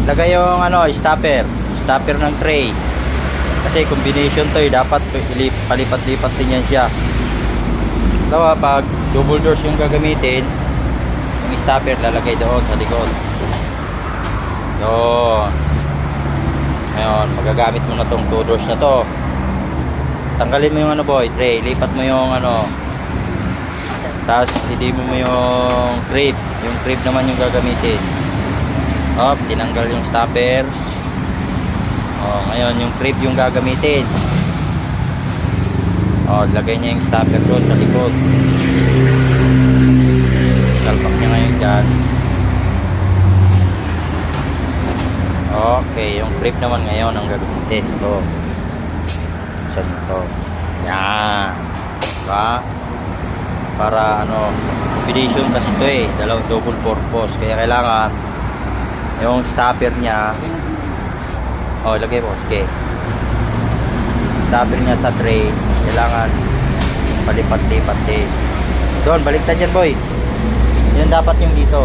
lagay yung ano, stopper ng tray. Kasi combination to eh, dapat palipat-lipat din yan siya. Tawa pag double doors yung gagamitin, yung stopper lalagay doon sa likod. Doon. Ngayon, magagamit mo na tong 2 doors na to. Tanggalin mo yung ano boy, tray, lipat mo yung ano. Tapos hindi mo yung crepe. Yung crepe naman yung gagamitin. Hop, tinanggal yung stopper. Oh, ngayon yung crepe yung gagamitin. Oh, lagay niya yung stopper doon sa likod. Salpak niya ngayon dyan. Okay, yung crepe naman ngayon ang gagamitin. Ito. Saan ito? Yan. Diba? Para ano, combination kasi ito eh. Dalawang double purpose. Kaya kailangan yung stopper niya. Oh, lagay mo. Okay. Stopper niya sa tray. Kailangan palipat-lipat din. Doon, baliktad yan boy. Yun dapat yung dito.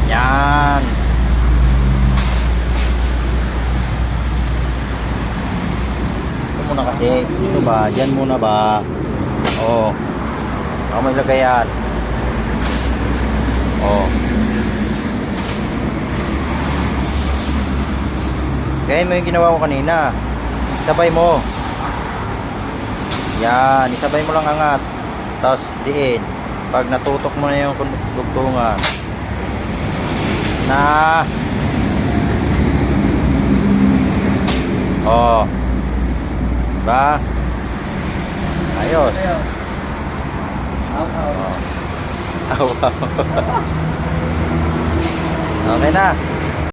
Yan. Ito muna kasi. Ito ba? Diyan muna ba? Oo. Ako may lagay yan. Oo. Gaya mo yung ginawa ko kanina. Isabay mo. Yan. Isabay mo lang angat. Tapos diin. Pag natutok mo na yung dugtungan. Na. Oh. Diba? Ayos. Oh. Okay na.